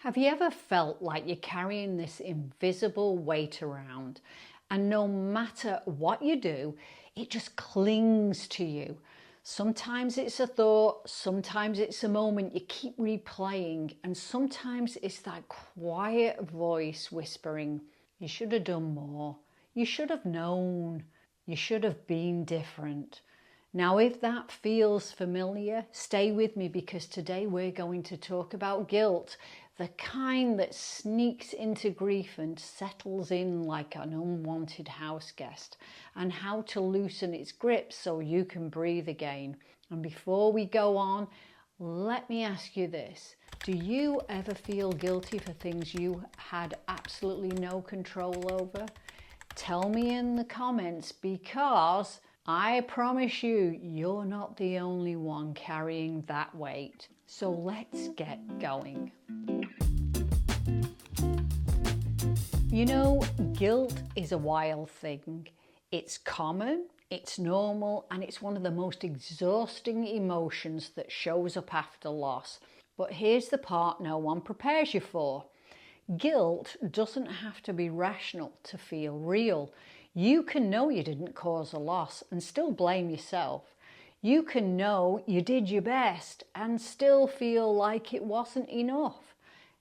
Have you ever felt like you're carrying this invisible weight around, and no matter what you do, it just clings to you? Sometimes it's a thought, sometimes it's a moment you keep replaying, and sometimes it's that quiet voice whispering, you should have done more, you should have known, you should have been different. Now, if that feels familiar, stay with me, because today we're going to talk about guilt, the kind that sneaks into grief and settles in like an unwanted house guest, and how to loosen its grip so you can breathe again. And before we go on, let me ask you this. Do you ever feel guilty for things you had absolutely no control over? Tell me in the comments, because I promise you, you're not the only one carrying that weight. So let's get going. You know, guilt is a wild thing. It's common, it's normal, and it's one of the most exhausting emotions that shows up after loss. But here's the part no one prepares you for. Guilt doesn't have to be rational to feel real. You can know you didn't cause a loss and still blame yourself. You can know you did your best and still feel like it wasn't enough.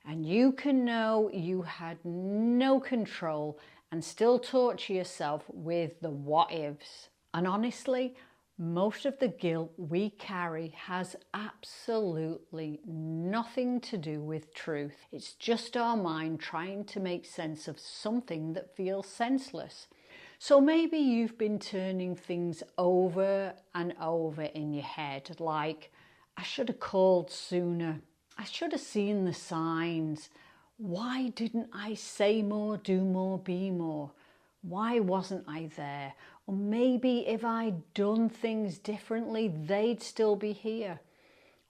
And you can know you had no control and still torture yourself with the what ifs. And honestly, most of the guilt we carry has absolutely nothing to do with truth. It's just our mind trying to make sense of something that feels senseless. So maybe you've been turning things over and over in your head, like, I should have called sooner. I should have seen the signs. Why didn't I say more, do more, be more? Why wasn't I there? Or maybe if I'd done things differently, they'd still be here.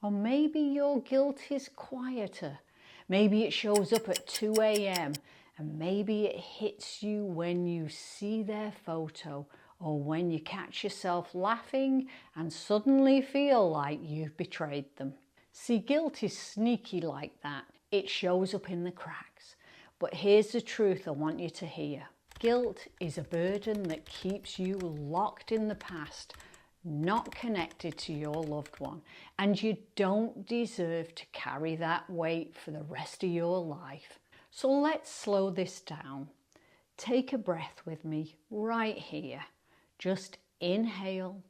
Or maybe your guilt is quieter. Maybe it shows up at 2 a.m. and maybe it hits you when you see their photo, or when you catch yourself laughing and suddenly feel like you've betrayed them. See, guilt is sneaky like that. It shows up in the cracks. But here's the truth I want you to hear. Guilt is a burden that keeps you locked in the past, not connected to your loved one, and you don't deserve to carry that weight for the rest of your life. So let's slow this down. Take a breath with me right here. Just inhale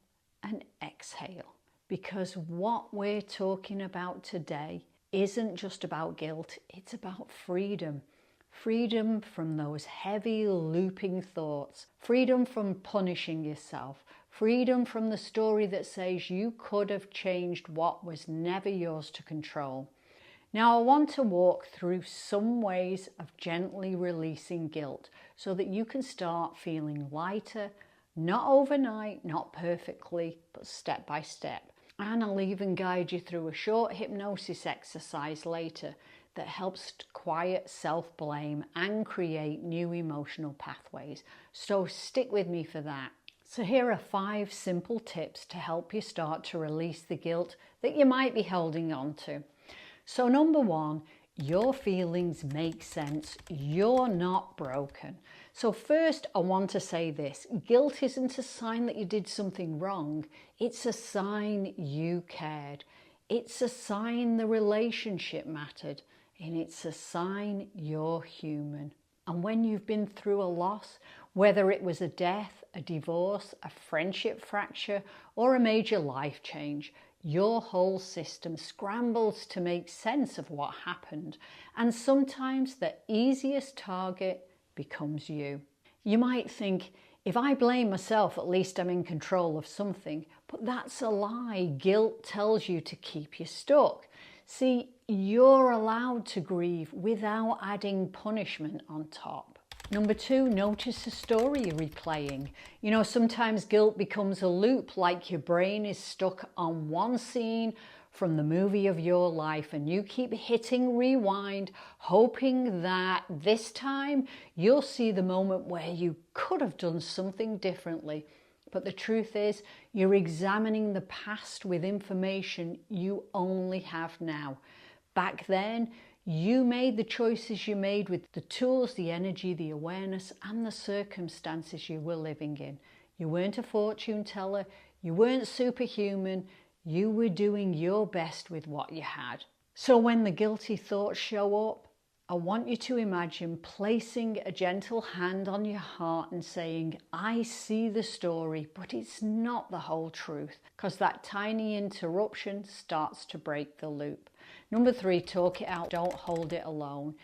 and exhale, because what we're talking about today isn't just about guilt, it's about freedom. Freedom from those heavy looping thoughts, freedom from punishing yourself, freedom from the story that says you could have changed what was never yours to control. Now, I want to walk through some ways of gently releasing guilt so that you can start feeling lighter, not overnight, not perfectly, but step by step. And I'll even guide you through a short hypnosis exercise later that helps to quiet self-blame and create new emotional pathways. So stick with me for that. So here are 5 simple tips to help you start to release the guilt that you might be holding on to. So number 1, your feelings make sense. You're not broken. So first, I want to say this. Guilt isn't a sign that you did something wrong. It's a sign you cared. It's a sign the relationship mattered. And it's a sign you're human. And when you've been through a loss, whether it was a death, a divorce, a friendship fracture, or a major life change, your whole system scrambles to make sense of what happened. And sometimes the easiest target becomes you. You might think, if I blame myself, at least I'm in control of something. But that's a lie. Guilt tells you to keep you stuck. See, you're allowed to grieve without adding punishment on top. Number 2, notice the story you're replaying. You know, sometimes guilt becomes a loop, like your brain is stuck on one scene from the movie of your life, and you keep hitting rewind, hoping that this time you'll see the moment where you could have done something differently. But the truth is, you're examining the past with information you only have now. Back then, You made the choices you made with the tools, the energy, the awareness, and the circumstances you were living in. You weren't a fortune teller. You weren't superhuman. You were doing your best with what you had. So when the guilty thoughts show up, I want you to imagine placing a gentle hand on your heart and saying, I see the story, but it's not the whole truth, because that tiny interruption starts to break the loop. Number 3, talk it out. Don't hold it alone.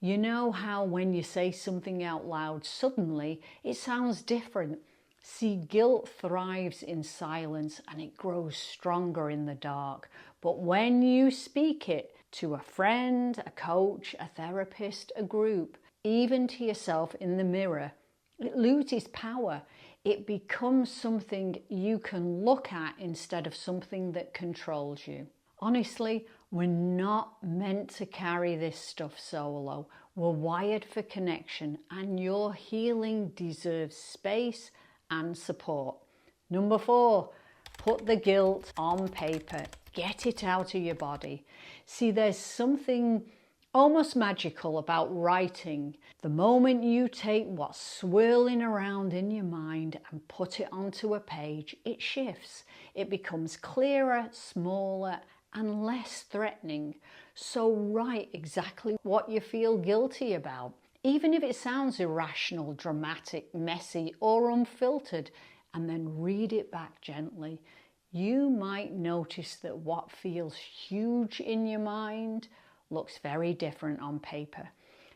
You know how when you say something out loud, suddenly it sounds different. See, guilt thrives in silence and it grows stronger in the dark. But when you speak it to a friend, a coach, a therapist, a group, even to yourself in the mirror, it loses power. It becomes something you can look at instead of something that controls you. Honestly, we're not meant to carry this stuff solo. We're wired for connection, and your healing deserves space and support. Number 4, put the guilt on paper. Get it out of your body. See, there's something almost magical about writing. The moment you take what's swirling around in your mind and put it onto a page, it shifts. It becomes clearer, smaller, and less threatening. So write exactly what you feel guilty about, even if it sounds irrational, dramatic, messy, or unfiltered, and then read it back gently. You might notice that what feels huge in your mind looks very different on paper.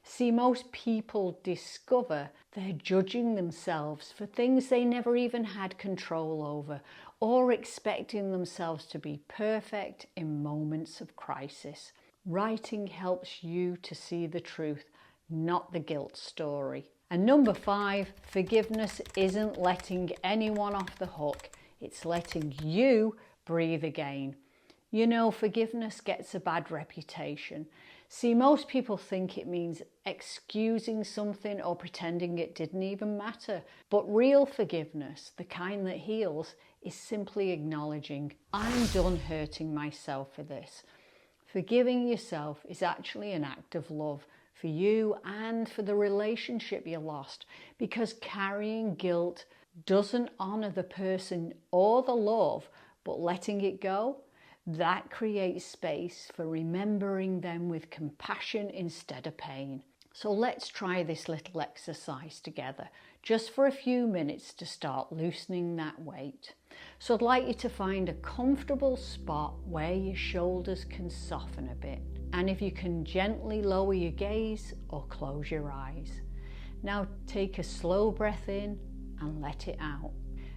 See, most people discover they're judging themselves for things they never even had control over, or expecting themselves to be perfect in moments of crisis. Writing helps you to see the truth, not the guilt story. And number 5, forgiveness isn't letting anyone off the hook. It's letting you breathe again. You know, forgiveness gets a bad reputation. See, most people think it means excusing something or pretending it didn't even matter. But real forgiveness, the kind that heals, is simply acknowledging, I'm done hurting myself for this. Forgiving yourself is actually an act of love for you and for the relationship you lost, because carrying guilt doesn't honor the person or the love, but letting it go, that creates space for remembering them with compassion instead of pain. So let's try this little exercise together, just for a few minutes to start loosening that weight. So I'd like you to find a comfortable spot where your shoulders can soften a bit. And if you can gently lower your gaze or close your eyes. Now take a slow breath in and let it out.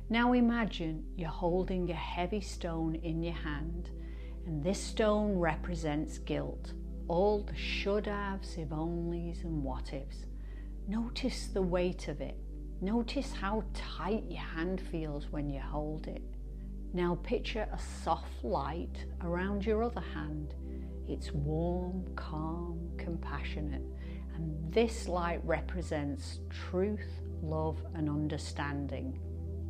Now imagine you're holding a heavy stone in your hand, and this stone represents guilt, all the should-haves, if-onlys and what-ifs. Notice the weight of it. Notice how tight your hand feels when you hold it. Now picture a soft light around your other hand. It's warm, calm, compassionate, and this light represents truth, love and understanding.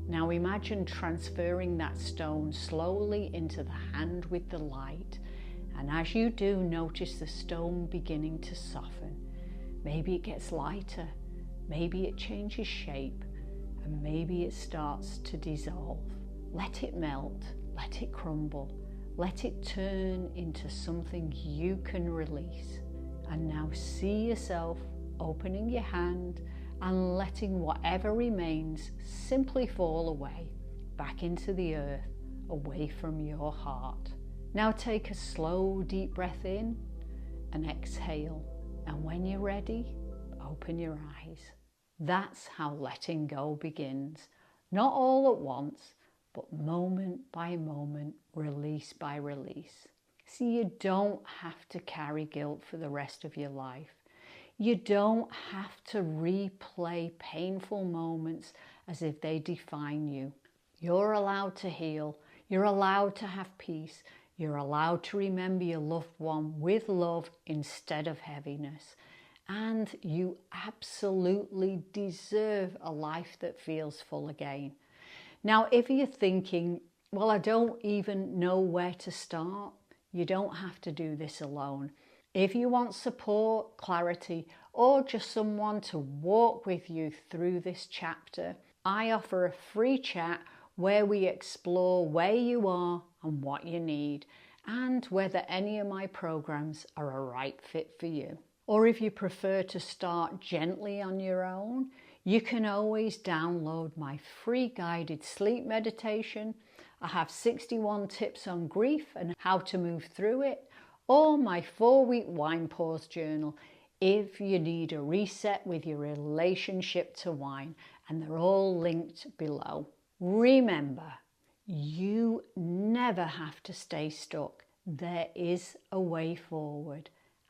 Now imagine transferring that stone slowly into the hand with the light, and as you do, notice the stone beginning to soften. Maybe it gets lighter, maybe it changes shape, and maybe it starts to dissolve. Let it melt, let it crumble, let it turn into something you can release. And now see yourself opening your hand and letting whatever remains simply fall away, back into the earth, away from your heart. Now take a slow, deep breath in and exhale. And when you're ready, open your eyes. That's how letting go begins. Not all at once, but moment by moment, release by release. See, you don't have to carry guilt for the rest of your life. You don't have to replay painful moments as if they define you. You're allowed to heal. You're allowed to have peace. You're allowed to remember your loved one with love instead of heaviness. And you absolutely deserve a life that feels full again. Now, if you're thinking, well, I don't even know where to start, you don't have to do this alone. If you want support, clarity, or just someone to walk with you through this chapter, I offer a free chat where we explore where you are and what you need, and whether any of my programs are a right fit for you. Or if you prefer to start gently on your own, you can always download my free guided sleep meditation. I have 61 tips on grief and how to move through it, or my 4-week wine pause journal if you need a reset with your relationship to wine, and they're all linked below. Remember, you never have to stay stuck. There is a way forward,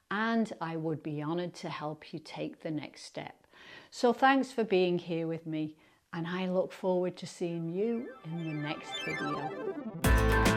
and I would be honoured to help you take the next step. So thanks for being here with me, and I look forward to seeing you in the next video.